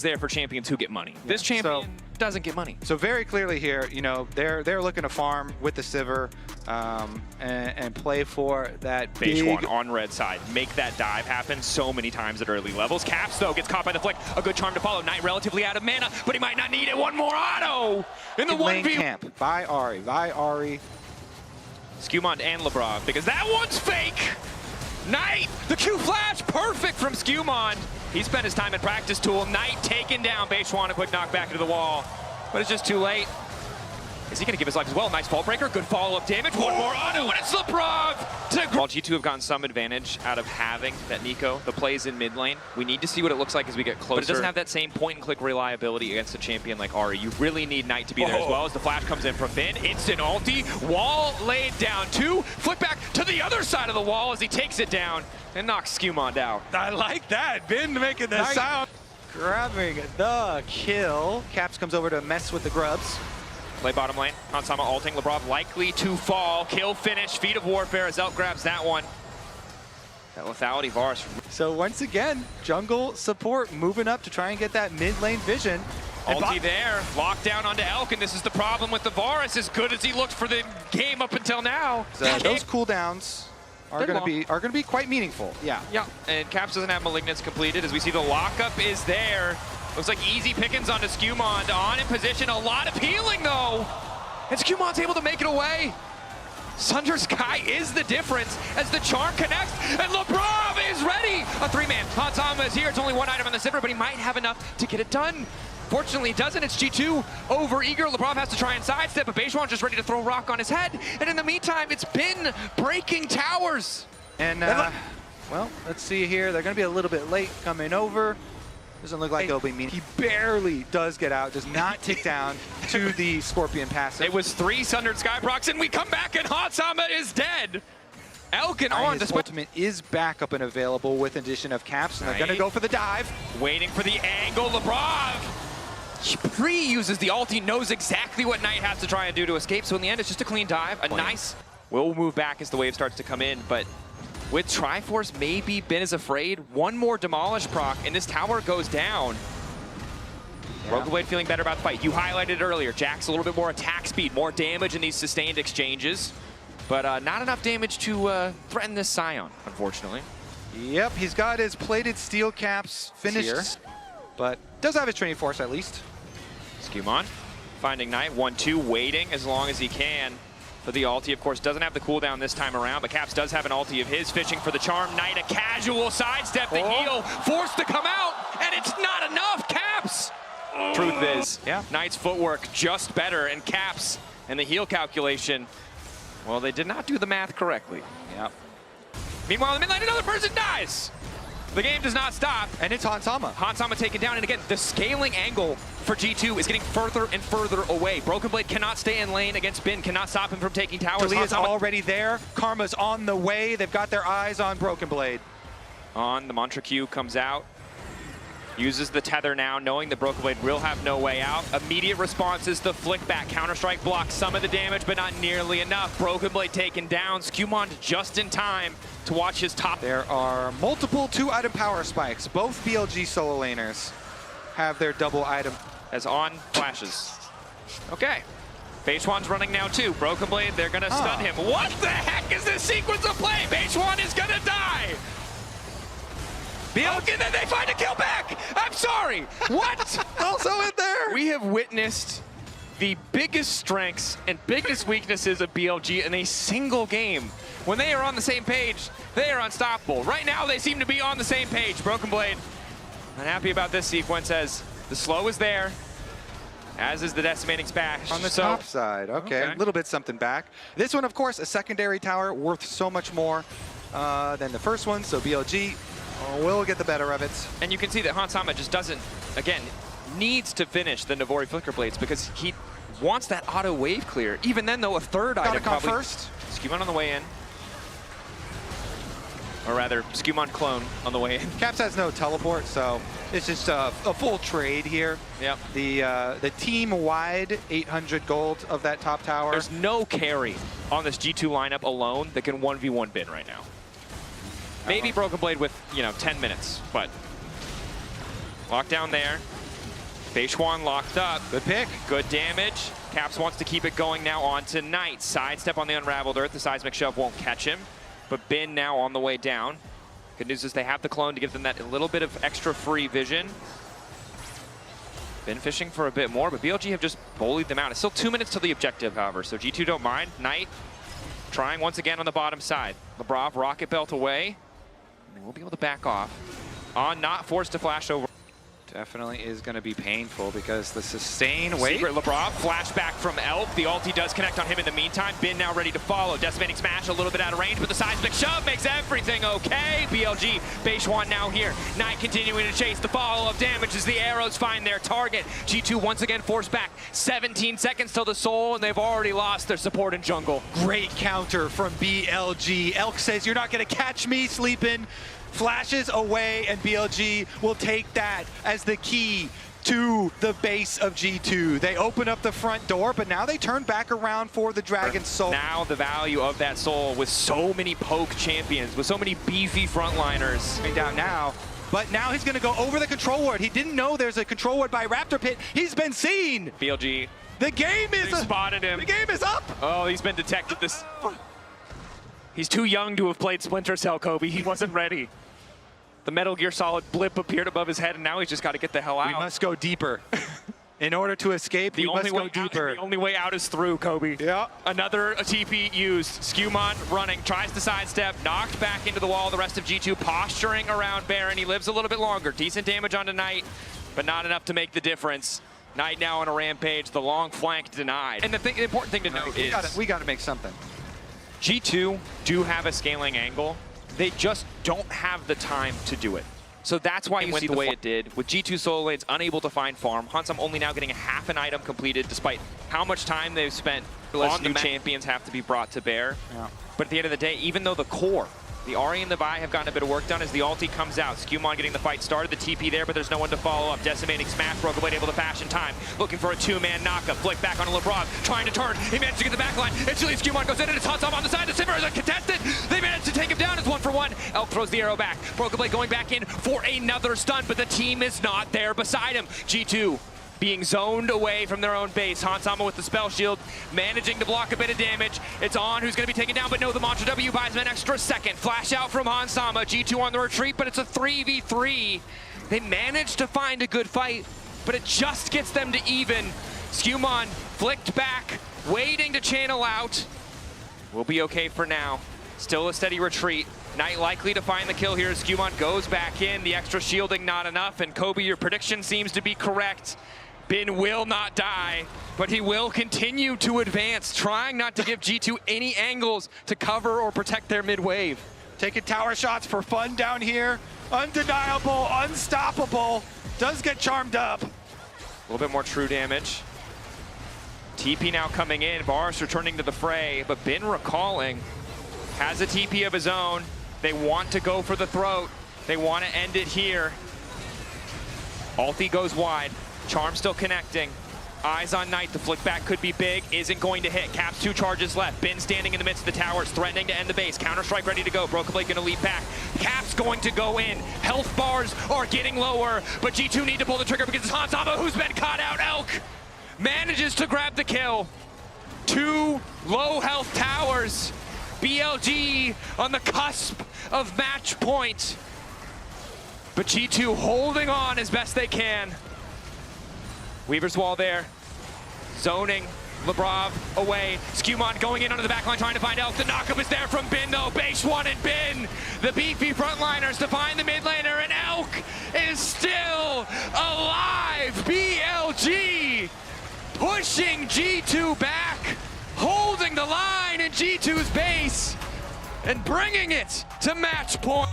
is there for champions who get money. Yeah. This champion doesn't get money. So very clearly here, you know, they're looking to farm with the Sivir and play for that Base big one on red side. Make that dive happen so many times at early levels. Caps, though, gets caught by the flick. A good charm to follow. Knight relatively out of mana, but he might not need it. One more auto in the 1v. Camp by Ari. Skewmont and Lebrov, because that one's fake. Knight, the Q flash, perfect from Skewmont. He spent his time at practice tool. Knight taken down. Beishwan, a quick knock back into the wall, but it's just too late. Is he going to give his life as well? Nice ball breaker, good follow-up damage. One more auto, and it's Lebrov. While G2 have gotten some advantage out of having that Nico, the plays in mid lane, we need to see what it looks like as we get closer. But it doesn't have that same point-and-click reliability against a champion like Ari. You really need Knight to be there as well. As the flash comes in from Finn, instant ulti, wall laid down. Two, flip back to the other side of the wall as he takes it down and knocks Skewmont out. I like that. Bin making the sound. Grabbing the kill. Caps comes over to mess with the grubs. Play bottom lane. Hansama ulting. Lebrov likely to fall. Kill finish. Feet of Warfare as Elk grabs that one. That lethality Varus. So once again, jungle support moving up to try and get that mid lane vision. Ulti there. Locked down onto Elk, and this is the problem with the Varus. As good as he looked for the game up until now. So those cooldowns are going to be quite meaningful. Yeah. Yeah. And Caps doesn't have Malignance completed. As we see, the lockup is there. Looks like easy pickings onto Skewmont. On in position, a lot of healing though. And Skewmont's able to make it away. Sunder Sky is the difference as the charm connects, and Lebrov is ready. A three-man. Hansama is here. It's only one item on the Sivir, but he might have enough to get it done. Fortunately, he doesn't. It's G2 over eager. Lebrov has to try and sidestep, but Beishwan's just ready to throw a rock on his head. And in the meantime, it's been breaking towers. And, well, let's see here. They're going to be a little bit late coming over. Doesn't look like it'll be mean. He barely does get out, does not tick down to the Scorpion passive. It was 3 Sundered Skyprocs, and we come back, and Hansama is dead. Elkin on. His ultimate is back up and available with addition of Caps, and they're going to go for the dive. Waiting for the angle. Lebrov pre-uses the ult. He knows exactly what Knight has to try and do to escape, so in the end, it's just a clean dive. A nice... We'll move back as the wave starts to come in, but with Triforce, maybe Ben is afraid. One more Demolish proc, and this tower goes down. Yeah. Broken Blade feeling better about the fight. You highlighted it earlier. Jack's a little bit more attack speed, more damage in these sustained exchanges, but not enough damage to threaten this Scion, unfortunately. Yep, he's got his plated steel caps finished, here, but does have his training force at least. Skewmont finding Knight, 1-2, waiting as long as he can. For the ulti, of course, doesn't have the cooldown this time around, but Caps does have an ulti of his, fishing for the charm. Knight, a casual sidestep, the heal, forced to come out, and it's not enough, Caps! Truth is, Knight's footwork just better, and Caps and the heal calculation, well, they did not do the math correctly. Yep. Meanwhile, in the mid lane, another person dies! The game does not stop. And it's Hansama. Hansama taken down, and again, the scaling angle for G2 is getting further and further away. Broken Blade cannot stay in lane against Bin, cannot stop him from taking towers. Delia's already there. Karma's on the way. They've got their eyes on Broken Blade. On, the Mantra Q comes out. Uses the tether now, knowing that Broken Blade will have no way out. Immediate response is the flick back. Counter-strike blocks some of the damage, but not nearly enough. Broken Blade taken down. Skewmont just in time to watch his top. There are multiple 2-item power spikes. Both BLG solo laners have their double item. As on flashes. Okay. Beishwan's running now too. Broken Blade, they're gonna stun him. What the heck is this sequence of play? Beishwan is gonna die! BLG, then they find a kill back! I'm sorry! What? Also in there! We have witnessed the biggest strengths and biggest weaknesses of BLG in a single game. When they are on the same page, they are unstoppable. Right now, they seem to be on the same page. Broken Blade, unhappy about this sequence as the slow is there, as is the decimating splash. On the top side, okay. A little bit something back. This one, of course, a secondary tower worth so much more than the first one, so BLG will get the better of it. And you can see that Hansama just doesn't, again, needs to finish the Navori Flicker Blades because he wants that auto wave clear. Even then, though, a third item come first. Skewmont on the way in. Or rather, Skewmont clone on the way in. Caps has no teleport, so it's just a full trade here. Yep. The team-wide 800 gold of that top tower. There's no carry on this G2 lineup alone that can 1v1 Bin right now. Maybe Broken Blade with, 10 minutes, but lockdown there. Beishwan locked up. Good pick. Good damage. Caps wants to keep it going now on to Knight. Sidestep on the Unraveled Earth. The seismic shove won't catch him. But Bin now on the way down. Good news is they have the clone to give them that little bit of extra free vision. Been fishing for a bit more, but BLG have just bullied them out. It's still 2 minutes to the objective, however, so G2 don't mind. Knight trying once again on the bottom side. Lebrov, rocket belt away. They will be able to back off. On, not forced to flash over. Definitely is going to be painful because the sustain wait. Secret Lebrov, flashback from Elk. The ulti does connect on him in the meantime. Bin now ready to follow. Decimating smash a little bit out of range, but the seismic shove makes everything okay. BLG, Beishwan now here. Knight continuing to chase. The follow-up damage as the arrows find their target. G2 once again forced back. 17 seconds till the soul, and they've already lost their support in jungle. Great counter from BLG. Elk says, "You're not going to catch me sleeping." Flashes away, and BLG will take that as the key to the base of G2. They open up the front door, but now they turn back around for the Dragon Soul. Now the value of that soul with so many poke champions, with so many beefy frontliners. Down now, but now he's going to go over the control ward. He didn't know there's a control ward by Raptor Pit. He's been seen. BLG. The game is spotted him. The game is up. Oh, he's been detected. He's too young to have played Splinter Cell, Kobe. He wasn't ready. The Metal Gear Solid blip appeared above his head, and now he's just got to get the hell out. We must go deeper. In order to escape, we must go deeper. The only way out is through, Kobe. Yeah. Another TP used. Skewmon running, tries to sidestep, knocked back into the wall. The rest of G2 posturing around Baron. He lives a little bit longer. Decent damage onto Knight, but not enough to make the difference. Knight now on a rampage. The long flank denied. And the important thing to note is we got to make something. G2 do have a scaling angle. They just don't have the time to do it. So that's why you went the way it did. With G2 solo lanes unable to find farm, Hansam only now getting a half an item completed despite how much time they've spent on the champions have to be brought to bear. Yeah. But at the end of the day, even though the core, the Ahri and the Vi have gotten a bit of work done as the ulti comes out. Skewmon getting the fight started, the TP there, but there's no one to follow up. Decimating smash, Brokenblade able to fashion time. Looking for a two-man knockup. Flick back on Lebrov, trying to turn. He managed to get the back line. Instantly Skewmon goes in and it's Hansam on the side. The Simmer is contested. They managed to take him down as 1-for-1. Elk throws the arrow back. Brokenblade going back in for another stun, but the team is not there beside him. G2 being zoned away from their own base. Hansama with the spell shield, managing to block a bit of damage. It's On who's going to be taken down, but no, the Mantra W buys him an extra second. Flash out from Hansama. G2 on the retreat, but it's a 3v3. They managed to find a good fight, but it just gets them to even. Skewmon flicked back, waiting to channel out. We'll be okay for now. Still a steady retreat. Knight likely to find the kill here. Skewmon goes back in. The extra shielding not enough, and Kobe, your prediction seems to be correct. Bin will not die, but he will continue to advance, trying not to give G2 any angles to cover or protect their mid-wave. Taking tower shots for fun down here. Undeniable, unstoppable. Does get charmed up. A little bit more true damage. TP now coming in. Varus returning to the fray, but Bin recalling. Has a TP of his own. They want to go for the throat. They want to end it here. Ulti goes wide. Charm still connecting. Eyes on Knight. The flick back could be big. Isn't going to hit. Caps 2 charges left. Bin standing in the midst of the towers, threatening to end the base. Counter-strike ready to go. Brokenblade going to leap back. Caps going to go in. Health bars are getting lower, but G2 need to pull the trigger because it's Hansama who's been caught out. Elk manages to grab the kill. 2 low health towers. BLG on the cusp of match point. But G2 holding on as best they can. Weaver's Wall there. Zoning. Lebrov away. Skewmon going in onto the backline trying to find Elk. The knockup is there from Bin though. Beishwan and Bin, the beefy frontliners to find the mid laner, and Elk is still alive. BLG pushing G2 back, holding the line in G2's base, and bringing it to match point.